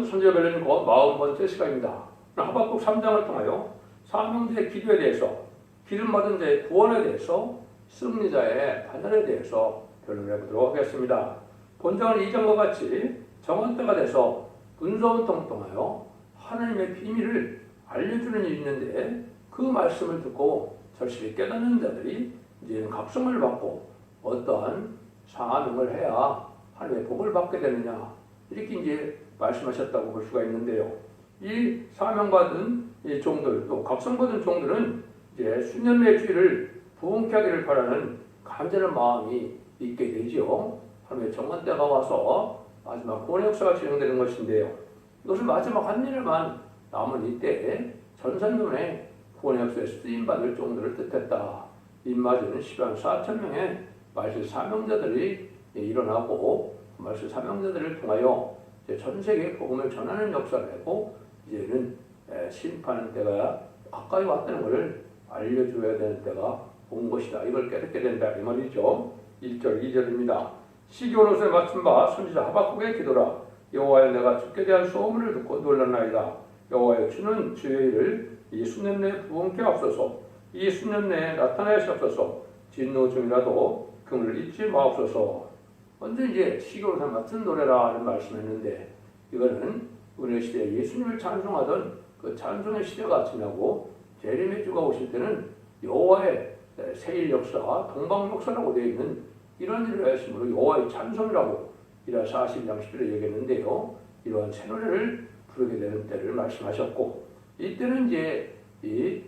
선제별은 곧 40번째 시간입니다. 하박국 3장을 통하여 사명자의 기도에 대해서, 기름 받은 자의 구원에 대해서, 승리자의 반열에 대해서 변론해 보도록 하겠습니다. 본장은 2장과 같이 정한 때가 돼서 문서원 통하여 하나님의 비밀을 알려주는 일이 있는데, 그 말씀을 듣고 절실히 깨닫는 자들이 이제는 각성을 받고 어떠한 사명을 해야 하나님의 복을 받게 되느냐, 이렇게 이제 말씀하셨다고 볼 수가 있는데요. 이 사명받은 이 종들, 또 각성받은 종들은 이제 수년의 주의를 부흥케 하기를 바라는 간절한 마음이 있게 되죠. 하나님의 정한 때가 와서 마지막 구원의 역사가 진행되는 것인데요. 이것을 마지막 한 일에만 남은 이때에 전산론의 구원의 역사에 쓰임받을 종들을 뜻했다. 입맞은 10만 4천 명의 말씀 사명자들이 일어나고 말씀 사명자들을 통하여 전 세계에 복음을 전하는 역사를 하고, 이제는 심판의 때가 가까이 왔다는 것을 알려줘야 되는 때가 온 것이다. 이걸 깨닫게 된다 이 말이죠. 1절 2절입니다. 시기온 옷을 맞춘 바 선지자 하박국의 기도라. 여호와여, 내가 주께 대한 소문을 듣고 놀랐나이다. 여호와여, 주는 주의 일을 이 수년 내에 부흥케 하옵소서. 이 수년 내에 나타내시옵소서. 진노 중이라도 그를 잊지 마옵소서. 먼저 이제 시기온 옷을 맞춘 노래라는 말씀했는데, 이거는 우리 시대에 예수님을 찬송하던 그 찬송의 시대가 지나고 재림의 주가 오실 때는 여호와의 세일 역사, 동방 역사라고 되어 있는 이런 일을 하심으로 여호와의 찬송이라고 이라 40장 10절에 얘기했는데요. 이러한 새 노래를 부르게 되는 때를 말씀하셨고, 이때는 이제 이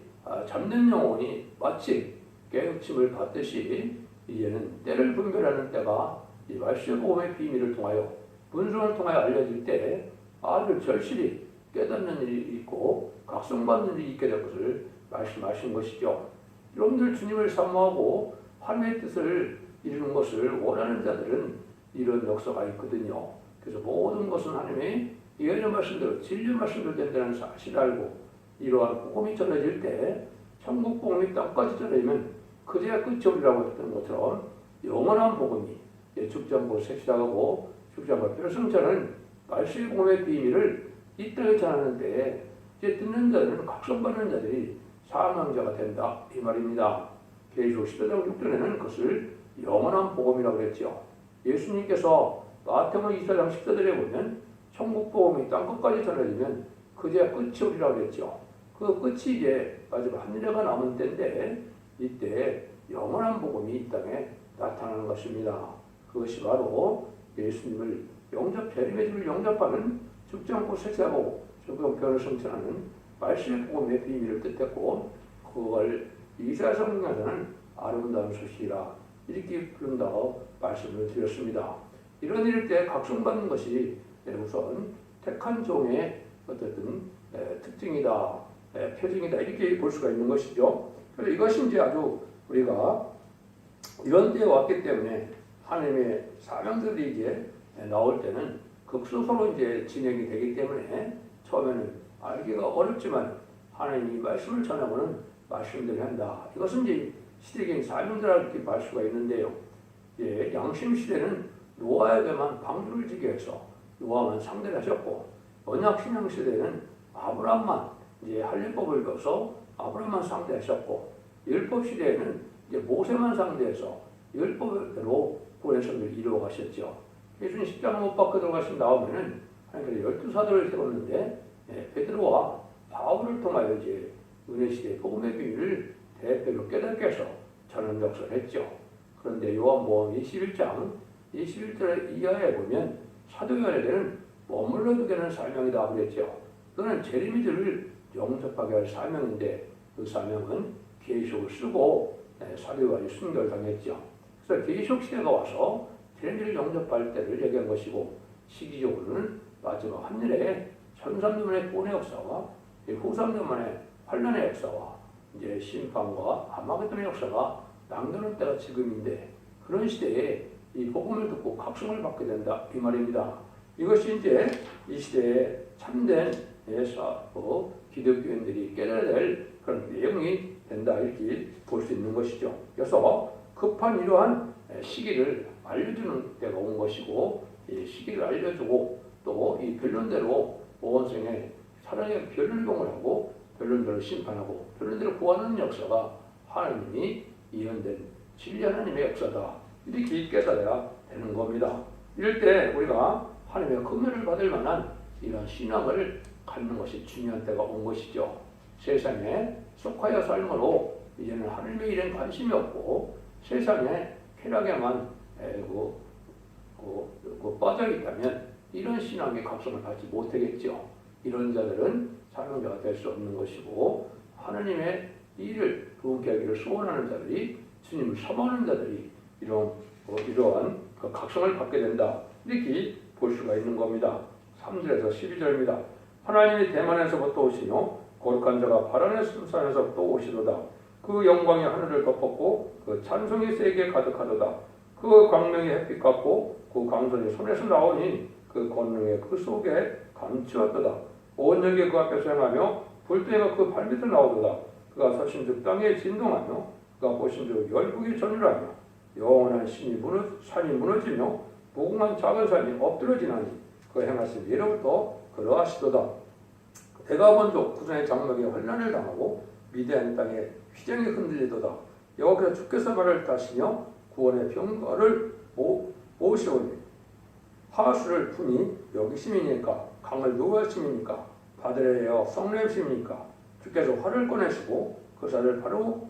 잠든 영혼이 마치 깨우침을 받듯이 이제는 때를 분별하는 때가 이 말씀 복음의 비밀을 통하여 문서를 통하여 알려질 때 아주 절실히 깨닫는 일이 있고 각성받는 일이 있게 될 것을 말씀하신 것이죠. 여러분들 주님을 사모하고 하나님의 뜻을 이루는 것을 원하는 자들은 이런 역사가 있거든요. 그래서 모든 것은 하나님의 예언의 말씀대로 진리의 말씀대로 된다는 사실을 알고 이러한 복음이 전해질 때 천국 복음이 땅까지 전해지면 그제야 끝이 오리라고 했던 것처럼 영원한 복음이 축장부터 시작하고 축장부 펼성자는 말씀의 복음의 비밀을 이 땅에 전하는데, 이제 듣는 자들은 각성받는 자들이 사명자가 된다 이 말입니다. 계시록 15장 6절에는 그것을 영원한 복음이라고 그랬죠. 예수님께서 마태복음 24장 14절에 보면 천국 복음이 땅끝까지 전해지면 그제야 끝이 오리라고 그랬죠. 그 끝이 이제 마지막 한 일회가 남은 때인데, 이때 영원한 복음이 이 땅에 나타나는 것입니다. 그것이 바로 예수님을 재림의 주를 영접하는 죽지 않고 섹시하고 죽음표를 성취하는 말씀의 복음의 비밀을 뜻했고, 그걸 이사야 성경에서는 아름다운 소식이라 이렇게 부른다고 말씀을 드렸습니다. 이런 일일 때 각성받는 것이 우선 택한 종의 어쨌든 특징이다, 표징이다, 이렇게 볼 수가 있는 것이죠. 그래서 이것이 이제 아주 우리가 이런 때에 왔기 때문에 하나님의 사명들이 이제 나올 때는 극소서로 이제 진행이 되기 때문에 처음에는 알기가 어렵지만 하나님이 말씀을 전하고는 말씀대로 한다. 이것은 이제 시대적인 사명들을 이렇게 볼 수가 있는데요. 예, 양심 시대는 노아에게만 방주를 지게 해서 노아만 상대를 하셨고, 언약 신앙 시대는 아브라함만 이제 할례법을 줘서 아브라함만 상대하셨고, 율법 시대에는 이제 모세만 상대해서 율법대로 구원의 선을 이루어 가셨죠. 예수님 십자가 못 박혀 들어가신 다음에는 하나님께서 12사도를 세웠는데, 베드로와 바울을 통하여 이제 은혜 시대 복음의 비밀을 대표로 깨닫게 해서 전하는 역사를 했죠. 그런데 요한복음 21장 21절 이하에 보면 사도요한에게는 머물러 두게 하는 사명이다 그랬죠. 그는 재림이들을 영접하게 할 사명인데, 그 사명은 계시록을 쓰고 사도요한이 순교를 당했죠. 그래서 계시록 시대가 와서 재림이를 영접할 때를 얘기한 것이고, 시기적으로는 마지막 한일에 천삼년만의 구원의 역사와 후삼년만의 환란의 역사와 이제 심판과 아마겟돈의 역사가 남겨놓은 때가 지금인데, 그런 시대에 이 복음을 듣고 각성을 받게 된다 이 말입니다. 이것이 이제 이 시대에 참된 기독교인들이 깨달아야 될 그런 내용이 된다 이렇게 볼 수 있는 것이죠. 그래서 급한 이러한 시기를 알려주는 때가 온 것이고, 이 시기를 알려주고 또 이 변론대로 온 생에 사랑의 변론봉을 하고 변론대로 심판하고 변론대로 구하는 역사가 하나님이 이현된 진리 하나님의 역사다. 이렇게 깨달아야 되는 겁니다. 이럴 때 우리가 하나님의 긍휼을 받을 만한 이런 신앙을 갖는 것이 중요한 때가 온 것이죠. 세상에 속하여 삶으로 이제는 하나님의 일엔 관심이 없고 세상에 쾌락에만 빠져 있다면 이런 신앙의 각성을 받지 못하겠죠. 이런 자들은 사명자가 될 수 없는 것이고 하나님의 일을 부흥케 하기를 소원하는 자들이 주님을 섬하는 자들이 이러한 그 각성을 받게 된다. 이렇게 볼 수가 있는 겁니다. 3절에서 12절입니다. 하나님이 대만에서부터 오시며 거룩한 자가 바란의 산에서부터 오시도다. 그 영광이 하늘을 덮었고 그 찬송이 세계에 가득하도다. 그 광명이 햇빛 같고 그 광선이 손에서 나오니 그 권능의 그 속에 감추었도다. 온 영이 그 앞에서 행하며 불때가 그 발밑에 나오도다. 그가 서신즉 땅에 진동하며 그가 보신즉 열국이 전율하며 영원한 산이 무너지며 무궁한 작은 산이 엎드러지나니 그 행하신 이로부터 그러하시도다. 대가본족 구성의 장막에 환난을 당하고 미대한 땅에 휘장이 흔들리도다. 여호와께서 주께서 말을 따시며 구원의 병거를 모으시오니 하수를 푸니 여기심이니까 강을 누구하심이니까 바다에여 성냄심이니까 주께서 활을 꺼내시고 그 산을 바로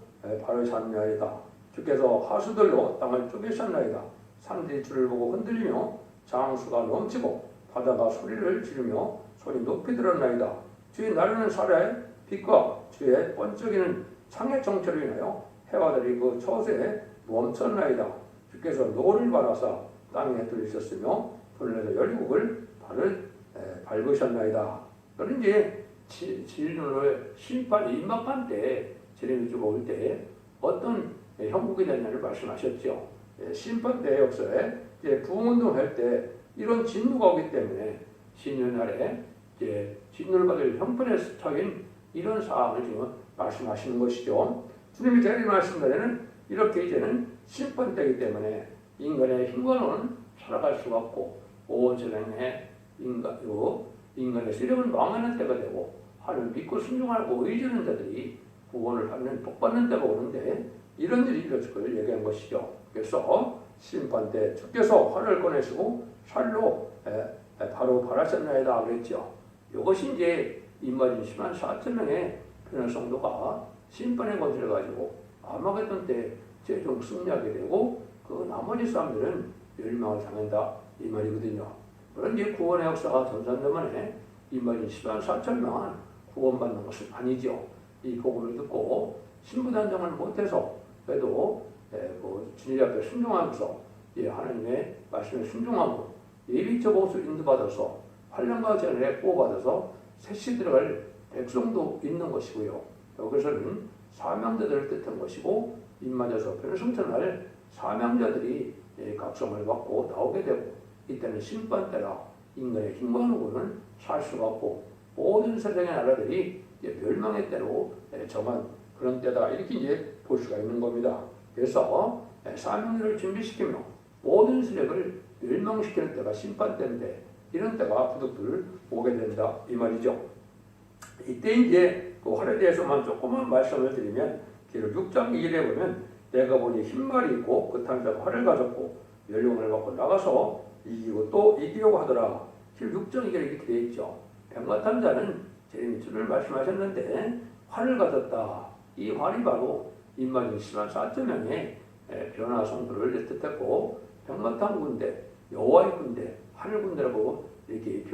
샀나이다. 주께서 하수들로 땅을 쪼개셨나이다. 산들이 주를 보고 흔들리며 장수가 넘치고 바다가 소리를 지르며 손이 높이 들었나이다. 주의 나르는 살에 빛과 주의 번쩍이는 창의 정체로 인하여 해와들이 그 처소에 멈췄나이다. 주께서 노를 바라사 땅에 들이셨으며 불에서 열국을 밟으셨나이다. 그런 이제 진리의 심판이 임박한 때 재림이 올 때 어떤 형국이 되냐를 말씀하셨죠. 심판 때 역사에 이제 부흥운동 할 때 이런 진노가 오기 때문에 진노날에 이제 진노를 받을 형편에 처인 이런 상황을 지금 말씀하시는 것이죠. 주님이 재림하신 날에는 이렇게 이제는 심판 때이기 때문에 인간의 힘과는 살아갈 수가 없고 온 세상에 인간의 세력은 망하는 때가 되고 하나님을 믿고 순종하고 의지하는 자들이 구원을 받는 복받는 때가 오는데 이런 일이 이루어질 걸 얘기한 것이죠. 그래서 심판 때 주께서 활을 꺼내시고 살로 바로 바라셨나이다 그랬죠. 이것이 이제 임마진 10만 4천 명의 변화 성도가 심판의 권세를 가지고 아마겟돈 때 최종 승리하게 되고 그 나머지 사람들은 멸망을 당한다 이 말이거든요. 그런데 구원의 역사가 전산되만에 임마진 10만 4천 명은 구원받는 것은 아니죠. 이 복음을 듣고 신부단정을 못해서 그래도 주님 앞에 순종하면서 하나님의 말씀에 순종하고 예비적 옷을 인도받아서 환난과 전에 보호받아서 새시 들어갈 백성도 있는 것이고요. 여기서는 사명자들을 뜻한 것이고 입맞아서 변성천할 사명자들이 각성을 받고 나오게 되고 이때는 심판 때라 인간의 힘과 누구는 살 수가 없고 모든 세상의 나라들이 멸망의 때로 정한 그런 때다 이렇게 이제 볼 수가 있는 겁니다. 그래서 사명자를 준비시키며 모든 세력을 멸망시키는 때가 심판 때인데 이런 때가 부득불 오게 된다 이 말이죠. 이때 이제 그 활에 대해서만 조금만 말씀을 드리면 기록 6장 2절에 보면 내가 보니 흰말이 있고 그 탐자가 활을 가졌고 연령을 받고 나가서 이기고 또 이기려고 하더라. 기록 6장 2절에 이렇게 되어 있죠. 병마탄 자는 재림이 주를 말씀하셨는데 활을 가졌다. 이 활이 바로 임마진 10만 4천 명의 변화 성도를 뜻했고 병마탄 군대, 여호와의 군대, 하늘 군대라고 이렇게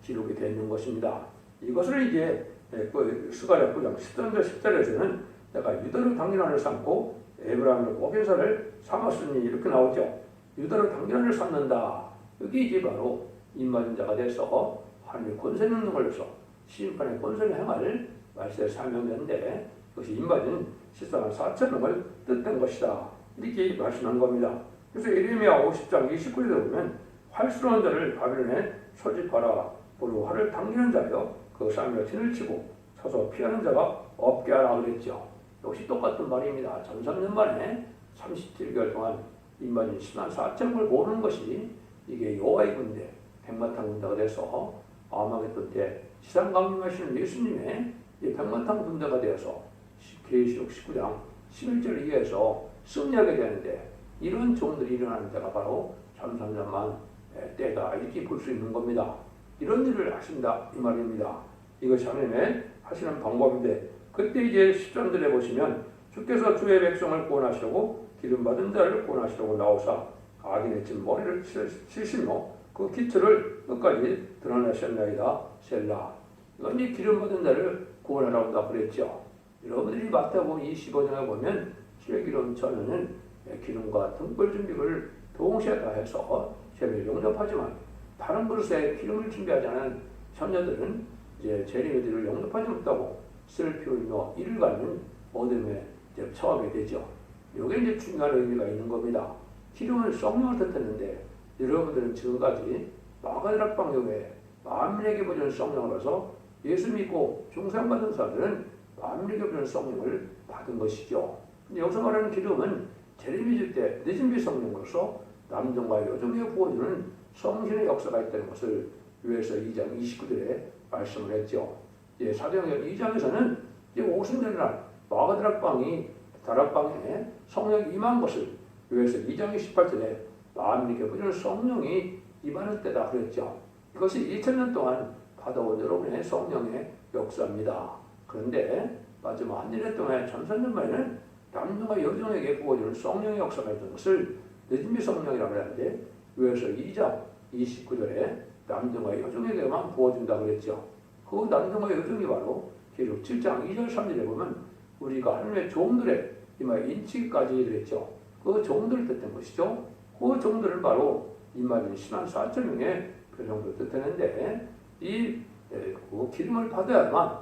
기록이 되어 있는 것입니다. 이것을 이제 스가랴 9장 13절 10절에서는 내가 유다로 당신안을 삼고 에브라임을 보혜사를 삼았으니 이렇게 나오죠. 유다로 당신안을 삼는다. 여기 이제 바로 임마진 자가 돼서 하나님의 권세 능력을 해서 심판의 권세를 행할 말세의 사명인데 그것이 임마진 14만 4천 명을 뜻한 것이다. 이렇게 말씀한 겁니다. 그래서 예레미야 50장 29절에 보면 활스러운 자를 바벨론에 소집하라. 보로 활을 당기는 자여 그 싸움에 진을 치고 서서 피하는 자가 없게 하라 그랬죠. 역시 똑같은 말입니다. 전 3년 만에 37개월 동안 임마진 10만 4천 명을 모르는 것이 이게 여호와의 군대 백마탄 군대가 돼서 아마겟돈 때 지상 강림하시는 예수님의 백만탕 군대가 되어서 계시록 19장 11절을 이해해서 승리하게 되는데 이런 종들이 일어나는 때가 바로 참선자만 때다 이렇게 볼 수 있는 겁니다. 이런 일을 하신다 이 말입니다. 이것이 하나님의 하시는 방법인데 그때 이제 10절들에 보시면 주께서 주의 백성을 구원하시려고 기름받은 자를 구원하시려고 나오사 악인의 진 머리를 치시며 그 기초를 끝까지 드러내셨나이다. 셀라. 이건 이 기름받은 자를 구원하라고 다 그랬죠. 여러분들이 마태복음 25장에 보면 실기름 전에는 기름과 등불 준비를 동시에 다 해서 재미를 용접하지만 다른 그릇에 기름을 준비하지 않은 처녀들은 이제 재림이들을 용접하지 못하고 쓸 필요 있는 이를 갖는 어둠에 처하게 되죠. 이게 이제 중요한 의미가 있는 겁니다. 기름은 성령을 뜻하는데 여러분들은 지금까지 마가다락 교회에 만민에게 보여주는 성령으로서 예수 믿고 중생받은 사람들은 만민에게 보여주는 성령을 받은 것이죠. 근데 여기서 말하는 기름은 재림이 질 때 늦은비 성령으로서 남정과 여종에 부어주는 성신의 역사가 있다는 것을 요에서 2장 29절에 말씀을 했죠. 사도행전 2장에서는 오순절 날 다락방에 성령이 임한 것을 요에서 2장 28절에 만민에게 보여주는 성령이 임하는 때다 그랬죠. 이것이 2000년 동안 받아온 여러분의 성령의 역사입니다. 그런데 마지막 한일회 동안 전선년 만에는 남녀가 여종에게 부어주는 성령의 역사가 있던 것을 늦은비 성령이라고 하는데 요에서 2장 29절에 남녀가 여종에게만 부어준다 그랬죠. 그 남녀가 여종이 바로 계속 7장 2절 3절에 보면 우리가 하나님의 종들의 이마 인치기까지 그랬죠. 그 종들을 뜻한 것이죠. 그 종들은 바로 이마진 10만 4천 명의 표정도 뜻하는데 그 기름을 받아야만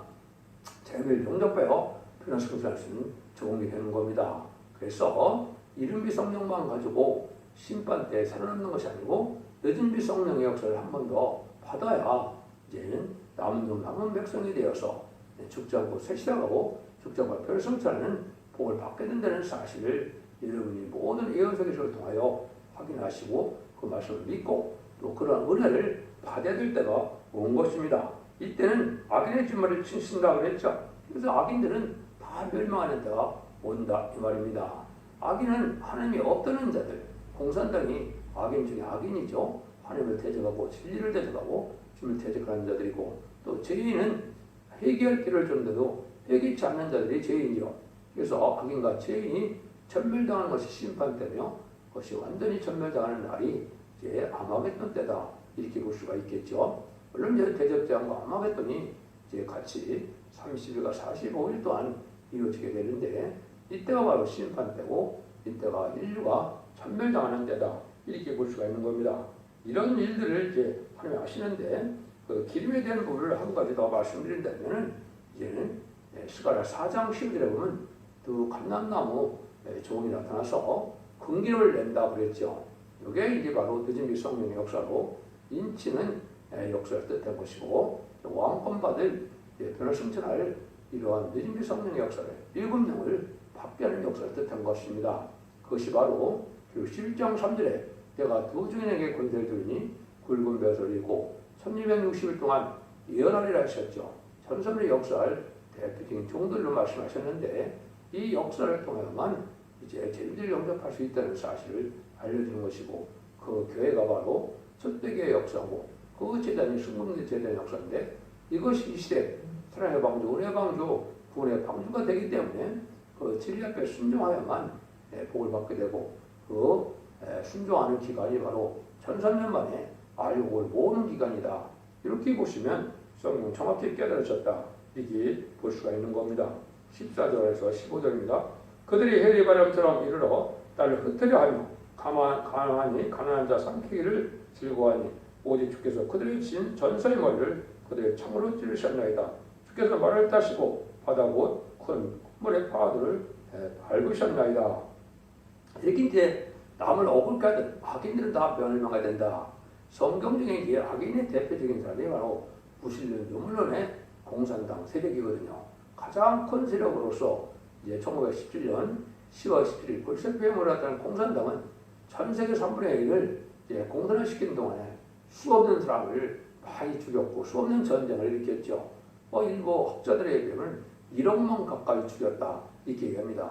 재미를 용접하여 변화시킬 수 있는 종이 되는 겁니다. 그래서 이른비 성령만 가지고 심판 때 살아남는 것이 아니고 늦은비 성령의 역사를 한 번 더 받아야 이제는 남은 백성이 되어서 죽지 않고 새 시작하고 죽지 않고 별성차는 복을 받게 된다는 사실을 여러분이 모든 예언서 기술을 통하여 확인하시고 그 말씀을 믿고 또 그런 은혜를 받아야 될 때가 온 것입니다. 이때는 악인의 진말을 치신다 그랬죠. 그래서 악인들은 다 멸망하는 때가 온다 이 말입니다. 악인은 하나님이 없다는 자들, 공산당이 악인 중에 악인이죠. 하나님을 대적하고 진리를 대적하고 주님을 대적하는 자들이고 또 죄인은 회개할 길을 줬는데도 회개치 않는 자들이 죄인이죠. 그래서 악인과 죄인이 전멸당하는 것이 심판때며 그것이 완전히 전멸당하는 날이 이제 아마겟돈 때다 이렇게 볼 수가 있겠죠. 물론 이제 대적자와 아마겟돈이 이제 같이 30일과 45일 동안 이루어지게 되는데 이때가 바로 심판때고 이때가 인류가 전멸당하는 때다 이렇게 볼 수가 있는 겁니다. 이런 일들을 이제 하나님이 아시는데 그 기름에 대한 부분을 한 가지 더 말씀드린다면은 이제는 스가랴 4장 10절에 보면 두 감람나무 종이 나타나서 금기를 낸다 그랬죠. 이게 이제 바로 늦은비 성령의 역사로 인치는 역사를 뜻한 것이고 왕권 받을 변을 승천할 이러한 늦은비 성령의 역사를 일곱 영을 받게 하는 역사를 뜻한 것입니다. 그것이 바로 11장 3절에 내가 두 증인에게 권세를 주니 굵은 벼슬을 입고 1260일 동안 예언하리라 하셨죠. 전선의 역사를 대표적인 종들로 말씀하셨는데 이 역사를 통해만 이제 재림을 영접할 수 있다는 사실을 알려주는 것이고 그 교회가 바로 첫대교의 역사고 그 재단이 순금대 재단의 역사인데 이것이 이 시대 사랑의 방주, 은혜의 방주, 구원의 방주가 되기 때문에 그 진리 앞에 순종하여만 복을 받게 되고 그 순종하는 기간이 바로 1300년 만에 알곡을 모으는 기간이다. 이렇게 보시면 성경 정확히 깨달으셨다. 이렇게 볼 수가 있는 겁니다. 14절에서 15절입니다. 그들이 해리 바람처럼 이르러 딸을 흩으려 하며 가난한 자 삼키기를 즐거워하니 오직 주께서 그들의 진 전사의 머리를 그들의 창으로 찌르셨나이다. 주께서 말을 따시고 바다 곧 큰 물의 파도를 밟으셨나이다. 이렇게 이제 남을 억울케 하던 악인들은 다 멸망해야 된다. 성경 중에 이제 악인의 대표적인 사람이 바로 무신론 유물론의 공산당 세력이거든요. 가장 큰 세력으로서 이제 1917년 10월 17일 볼셰비크에 몰았던 공산당은 전 세계 3분의 1을 이제 공산화 시키는 동안에 수없는 사람을 많이 죽였고 수없는 전쟁을 일으켰죠. 일부 학자들에 의하면 1억만 가까이 죽였다 이렇게 얘기합니다.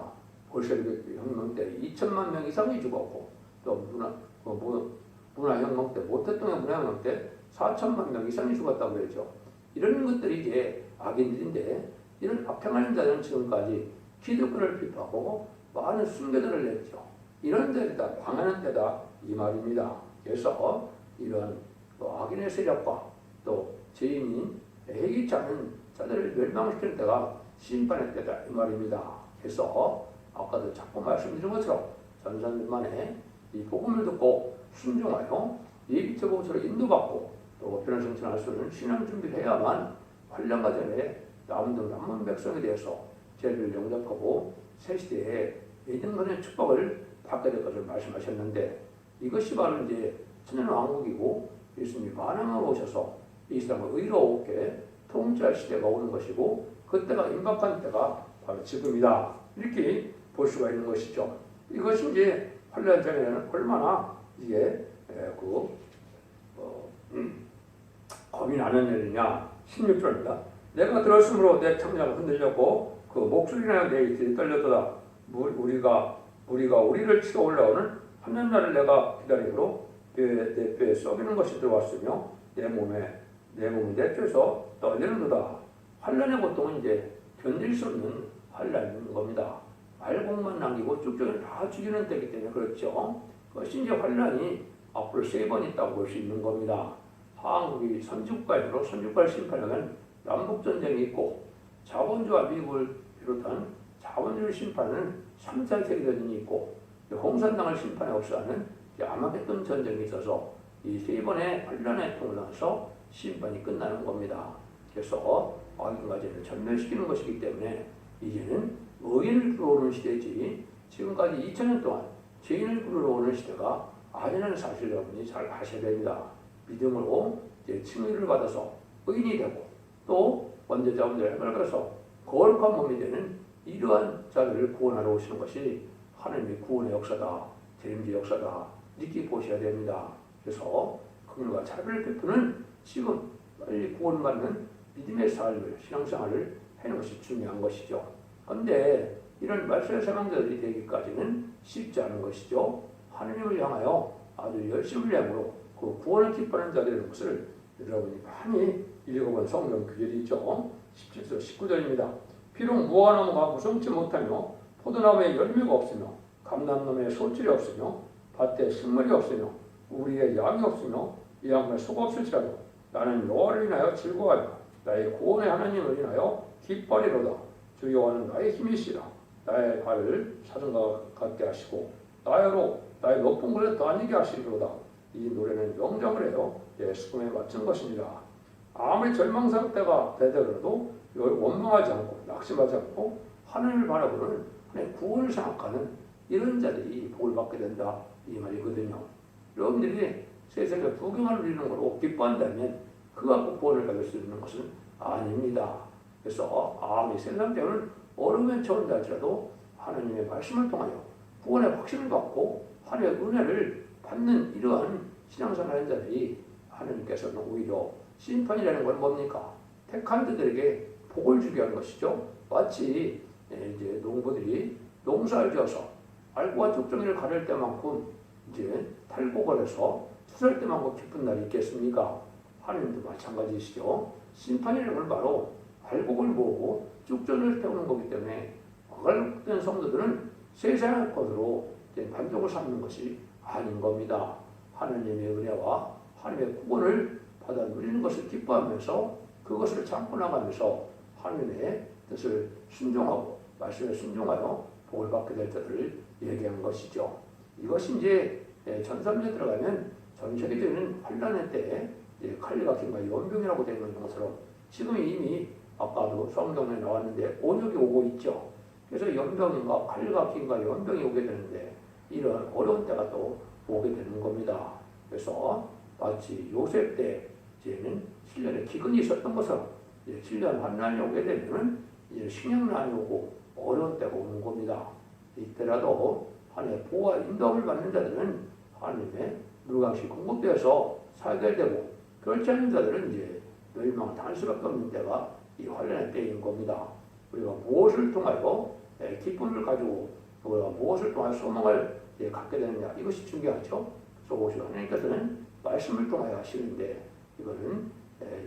볼셰비크 혁명 때 2천만 명 이상이 죽었고 또 문화혁명 때 모태통의 문화혁명 때 4천만 명 이상이 죽었다고 그랬죠. 이런 것들이 이제 악인들인데 이런 악행하는 자들은 지금까지 기득권을 비판하고 많은 순교들을 냈죠. 이런 데다 광하는 때다 이 말입니다. 그래서 이런 악인의 세력과 또 죄인인 회개치 않은 자들을 멸망시키는 때가 심판의 때다 이 말입니다. 그래서 아까도 자꾸 말씀드린 것처럼 전사들만의 이 복음을 듣고 순종하여 예비처복으로 인도받고 또 변화 성천할 수 있는 신앙 준비를 해야만 환란과 전에 남은 백성에 대해서 죄를 용납하고 새 시대에 예정간의 축복을 받게 될 것을 말씀하셨는데 이것이 바로 이제 천년왕국이고 예수님이 만왕으로 오셔서 이 세상을 의롭게 통치할 시대가 오는 것이고 그때가 임박한 때가 바로 지금이다 이렇게 볼 수가 있는 것이죠. 이것이 이제 환란장에는 얼마나 이게 겁이 나는 일이냐. 16절입니다. 내가 들었으므로 내 창자가 흔들렸고 그 목소리나 내 이틀이 떨렸도다. 우리를 치러 올라오는 환난날을 내가 기다리므로 내 뼈에 썩이는 것이 들어왔으며 내 몸이 내 뼈에서 떨리는도다. 환난의 고통은 이제 견딜 수 없는 환난인 겁니다. 알곡만 남기고 쭉쭉이 다 죽이는 때이기 때문에 그렇죠. 그것이 이제 환난이 앞으로 3번 있다고 볼 수 있는 겁니다. 한국이 선진국가이므로 선진국가를 심판하면 남북전쟁이 있고 자본주의와 미국을 비롯한 자본주의 심판은 3차 세계대전이 있고 공산당을 심판에 없어하는 아마겟돈 전쟁이 있어서 이 3번의 환란의 통로에서 심판이 끝나는 겁니다. 그래서 악인과죄를 전멸시키는 것이기 때문에 이제는 의인을 부르는 시대지 지금까지 2000년 동안 죄인을 부르는 시대가 아니라는 사실을 여러분이 잘 아셔야 됩니다. 믿음으로 이제 칭의를 받아서 의인이 되고 또 원죄자분들의 해결해서 거룩한 몸이 되는 이러한 자들을 구원하러 오시는 것이 하나님의 구원의 역사다, 재림의 역사다 이렇게 보셔야 됩니다. 그래서 긍휼과 자비를 베푸는 지금 빨리 구원받는 믿음의 삶을 신앙생활을 하는 것이 중요한 것이죠. 그런데 이런 말씀의 사망자들이 되기까지는 쉽지 않은 것이죠. 하나님을 향하여 아주 열심을 내므로 그 구원을 기뻐하는 자들이라는 것을 여러분이 많이 읽어본 성경 구절이 있죠. 17절 19절입니다. 비록 무화과나무가 무성치 못하며 포도나무에 열매가 없으며 감람나무에 소출이 없으며 밭에 식물이 없으며 우리의 양이 없으며 이 양에 소가 없을지라도 나는 여호와를 인하여 즐거워하며 나의 구원의 하나님을 인하여 기뻐하리로다. 주 여호와는 나의 힘이시라. 나의 발을 사슴과 같게 하시고 나의 높은 곳에 다니게 하시리로다. 이 노래는 명장을 해요. 수금에 맞춘 것입니다. 아무리 절망 상태가 되더라도 원망하지 않고 낙심하지 않고 하늘을 바라보는 하나님의 구원을 생각하는 이런 자들이 복을 받게 된다 이 말이거든요. 여러분들이 세상에 부경을 누리는 걸로 기뻐한다면 그가 꼭 구원을 받을 수 있는 것은 아닙니다. 그래서 아무리 세상 때는 어려움에 처한다 할지라도 하나님의 말씀을 통하여 구원의 확신을 갖고 하나님의 은혜를 받는 이러한 신앙생활하는 자들이 하나님께서는 오히려 심판이라는 건 뭡니까? 택한 자들에게 복을 주게 하는 것이죠. 마치 이제 농부들이 농사를 지어서 알곡과 쭉정이를 가를 때만큼 이제 탈곡을 해서 추수할 때만큼 기쁜 날이 있겠습니까? 하나님도 마찬가지시죠. 심판이라는 건 바로 알곡을 모으고 쭉정이를 태우는 거기 때문에 악을된 성도들은 세상의 것으로 만족을 삼는 것이 아닌 겁니다. 하나님의 은혜와 하나님의 구원을 받아 누리는 것을 기뻐하면서 그것을 참고 나가면서 하나님의 뜻을 순종하고 말씀에 순종하여 복을 받게 될 때를 얘기한 것이죠. 이것이 이제 전삼년에 들어가면 전 세계적인 환란의 때에 칼리가 긴과 연병이라고 되어 있는 것처럼 지금 이미 아까도 성경에 나왔는데 온역이 오고 있죠. 그래서 연병인가 칼리가 긴과 연병이 오게 되는데 이런 어려운 때가 또 오게 되는 겁니다. 그래서 마치 요셉 때 이제는 7년의 기근이 있었던 것처럼 7년 환난이 오게 되면 이제 식량난이 오고 어려운 때가 오는 겁니다. 이때라도 하나님의 보호와 인도함을 받는 자들은 하나님의 물강시 공급되어서 살게 되고 그렇지 않은 자들은 이제 멸망을 당할 수밖에 없는 때가 이 환란의 때인 겁니다. 우리가 무엇을 통하여 기쁨을 가지고 우리가 무엇을 통하여 소망을 갖게 되느냐, 이것이 중요하죠. 그래서 오직 하나님께서는 말씀을 통하여 하시는데, 이거는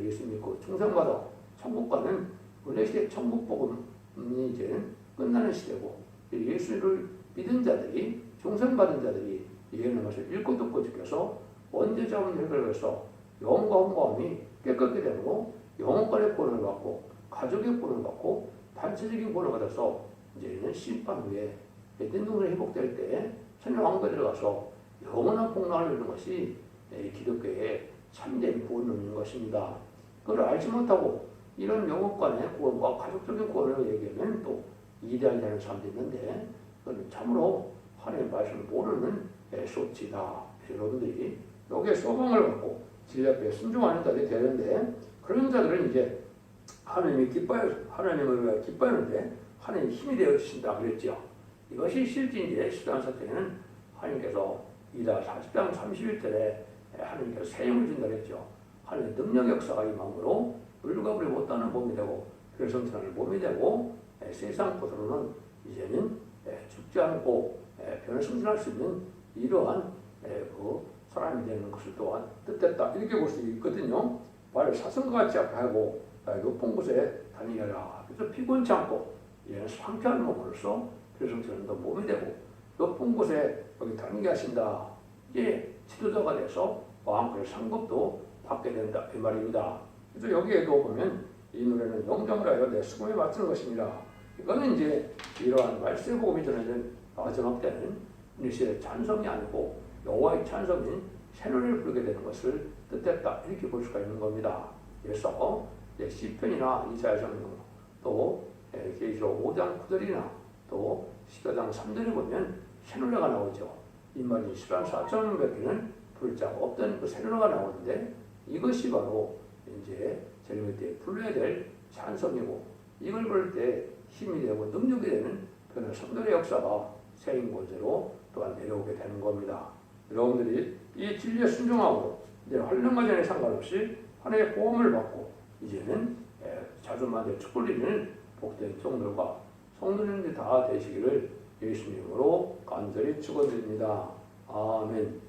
예수 믿고 충성받아 천국 가는 은혜 시대 천국 복음이 이제는 끝나는 시대고, 예수를 믿은 자들이, 충성받은 자들이 예언의 말씀을 읽고 듣고 지켜서 원죄 자원 해결해서 영과 홍보함이 깨끗게 되므로 영혼간의 구원을 받고 가족의 구원을 받고 단체적인 구원을 받아서 이제는 심판 후에 대등동을 회복될 때 천년 왕국에 들어가서 영원한 복락을 누리는 것이 기독교의 참된 구원론인 것입니다. 그걸 알지 못하고 이런 영혼간의 구원과 가족적인 구원을 얘기하면 또 이해하지 않는 사람도 있는데, 그건 참으로 하나님의 말씀을 모르는 소치다. 여러분들이 여기에 소망을 갖고 진리 앞에 순종하는 자들이 되는데, 그런 자들은 이제 하나님을 기뻐하는데 하나님이 힘이 되어 주신다 그랬죠. 이것이 실제 이제 시간 사태에는 하나님께서 이다 40장 31절에 하나님께서 새 힘을 준다 그랬죠. 하나님의 능력 역사가 임함으로 물과 불이 못하는 몸이 되고 별성천하는 몸이 되고 세상 것으로는 이제는 죽지 않고 변성천할 수 있는 이러한 그 사람이 되는 것을 또한 뜻했다, 이렇게 볼 수 있거든요. 발을 사슴과 같이 앞에 하고 높은 곳에 다니게 하라. 그래서 피곤치 않고 이제는 상쾌한 몸으로서 별성천하는 몸이 되고 높은 곳에 여기 다니게 하신다. 이제 지도자가 돼서 왕권의 상급도 받게 된다, 이 말입니다. 그래서 여기에도 보면 이 노래는 영정을 하여 내 수금에 맞추는 것입니다. 이거는 이제 이러한 말세 복음이 전해진 마지막 때는 이 시대의 찬송이 아니고 여호와의 찬송인 새 노래를 부르게 되는 것을 뜻했다, 이렇게 볼 수가 있는 겁니다. 그래서 시편이나 이사야서 또 계시록 5장 9절이나 또 시가장 3절에 보면 새 노래가 나오죠. 이 말이 14,400개는 부를 자가 없던 그 새 노래가 나오는데, 이것이 바로 이제 재림의 때 불러야 될 찬송이고, 이걸 부를 때 힘이 되고 능력이 되는 그런 성도의 역사가 새인 곳으로 또한 내려오게 되는 겁니다. 여러분들이 이 진리에 순종하고 이제 환란과 전에 상관없이 하나님의 보험을 받고 이제는 자주만대 축복리는 복된 성도가 성도님들이 다 되시기를 예수님으로 간절히 축원드립니다. 아멘.